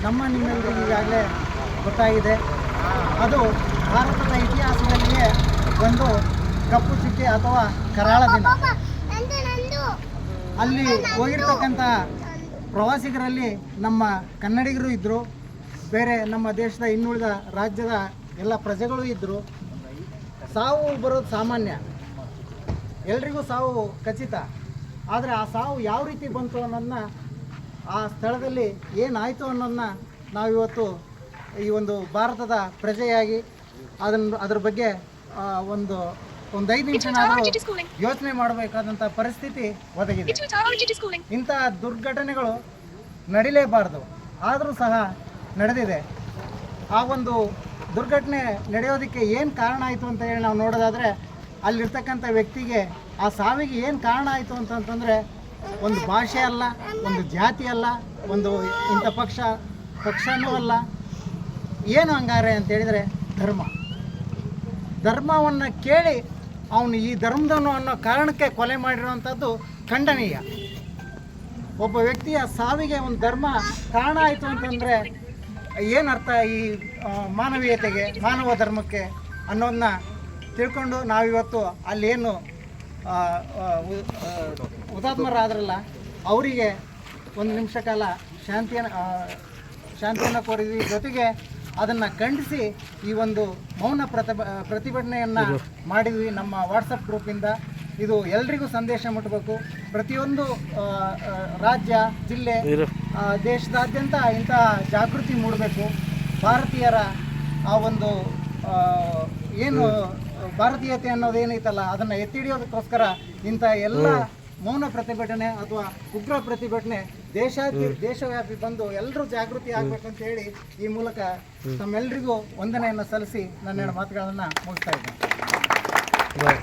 ನಿಮ್ಮೆಲ್ಲರಿಗೂ ಈಗಾಗಲೇ ಗೊತ್ತಾಗಿದೆ. ಅದು ಭಾರತದ ಇತಿಹಾಸದಲ್ಲಿಯೇ ಒಂದು ಕಪ್ಪು ಚುಕ್ಕೆ ಅಥವಾ ಕರಾಳ ದಿನ. ಅಲ್ಲಿ ಹೋಗಿರ್ತಕ್ಕಂಥ ಪ್ರವಾಸಿಗರಲ್ಲಿ ನಮ್ಮ ಕನ್ನಡಿಗರು ಇದ್ದರು, ಬೇರೆ ನಮ್ಮ ದೇಶದ ಇನ್ನುಳಿದ ರಾಜ್ಯದ ಎಲ್ಲ ಪ್ರಜೆಗಳು ಇದ್ದರು. ಸಾವು ಬರೋದು ಸಾಮಾನ್ಯ, ಎಲ್ರಿಗೂ ಸಾವು ಖಚಿತ. ಆದರೆ ಆ ಸಾವು ಯಾವ ರೀತಿ ಬಂತು ಅನ್ನೋದನ್ನ, ಆ ಸ್ಥಳದಲ್ಲಿ ಏನಾಯಿತು ಅನ್ನೋದನ್ನ ನಾವಿವತ್ತು ಈ ಒಂದು ಭಾರತದ ಪ್ರಜೆಯಾಗಿ ಅದ್ರ ಬಗ್ಗೆ ಒಂದು 5 ನಿಮಿಷನಾದರೂ ಯೋಚನೆ ಮಾಡಬೇಕಾದಂಥ ಪರಿಸ್ಥಿತಿ ಒದಗಿದೆ. ಇಂಥ ದುರ್ಘಟನೆಗಳು ನಡಿಲೇಬಾರ್ದು, ಆದರೂ ಸಹ ನಡೆದಿದೆ. ಆ ಒಂದು ದುರ್ಘಟನೆ ನಡೆಯೋದಕ್ಕೆ ಏನು ಕಾರಣ ಆಯಿತು ಅಂತ ಹೇಳಿ ನಾವು ನೋಡೋದಾದರೆ, ಅಲ್ಲಿರ್ತಕ್ಕಂಥ ವ್ಯಕ್ತಿಗೆ ಆ ಸಾವಿಗೆ ಏನು ಕಾರಣ ಆಯಿತು ಅಂತಂತಂದರೆ, ಒಂದು ಭಾಷೆ ಅಲ್ಲ, ಒಂದು ಜಾತಿ ಅಲ್ಲ, ಒಂದು ಇಂಥ ಪಕ್ಷನೂ ಅಲ್ಲ. ಏನು ಹಂಗಾರೆ ಅಂತೇಳಿದರೆ ಧರ್ಮವನ್ನು ಕೇಳಿ ಅವನು ಈ ಧರ್ಮದವನು ಅನ್ನೋ ಕಾರಣಕ್ಕೆ ಕೊಲೆ ಮಾಡಿರೋವಂಥದ್ದು ಖಂಡನೀಯ. ಒಬ್ಬ ವ್ಯಕ್ತಿಯ ಸಾವಿಗೆ ಒಂದು ಧರ್ಮ ಕಾರಣ ಆಯಿತು ಅಂತಂದರೆ ಏನರ್ಥ ಈ ಮಾನವೀಯತೆಗೆ, ಮಾನವ ಧರ್ಮಕ್ಕೆ ಅನ್ನೋದನ್ನ ತಿಳ್ಕೊಂಡು ನಾವಿವತ್ತು ಅಲ್ಲೇನು ಹುತಾತ್ಮರಾದ್ರಲ್ಲ ಅವರಿಗೆ 1 ನಿಮಿಷ ಕಾಲ ಶಾಂತಿಯನ್ನು ಕೋರಿದ್ವಿ. ಜೊತೆಗೆ ಅದನ್ನು ಖಂಡಿಸಿ ಈ ಒಂದು ಮೌನ ಪ್ರತಿಭಟನೆಯನ್ನು ಮಾಡಿದ್ವಿ ನಮ್ಮ ವಾಟ್ಸಪ್ ಗ್ರೂಪಿಂದ. ಇದು ಎಲ್ರಿಗೂ ಸಂದೇಶ ಮುಟ್ಟಬೇಕು. ಪ್ರತಿಯೊಂದು ರಾಜ್ಯ, ಜಿಲ್ಲೆ, ದೇಶದಾದ್ಯಂತ ಇಂಥ ಜಾಗೃತಿ ಮೂಡಬೇಕು. ಭಾರತೀಯರ ಆ ಒಂದು ಏನು ಭಾರತೀಯತೆ ಅನ್ನೋದು ಏನೈತಲ್ಲ, ಅದನ್ನು ಎತ್ತಿಡಿಯೋದಕ್ಕೋಸ್ಕರ ಇಂಥ ಎಲ್ಲ ಮೌನ ಪ್ರತಿಭಟನೆ ಅಥವಾ ಉಗ್ರ ಪ್ರತಿಭಟನೆ ದೇಶವ್ಯಾಪಿ ಬಂದು ಎಲ್ಲರೂ ಜಾಗೃತಿ ಆಗಬೇಕಂತ ಹೇಳಿ ಈ ಮೂಲಕ ತಮ್ಮೆಲ್ಲರಿಗೂ ವಂದನೆಯನ್ನು ಸಲ್ಲಿಸಿ ನನ್ನ ಮಾತುಗಳನ್ನು ಮುಗಿಸ್ತಾ ಇದ್ದೇನೆ.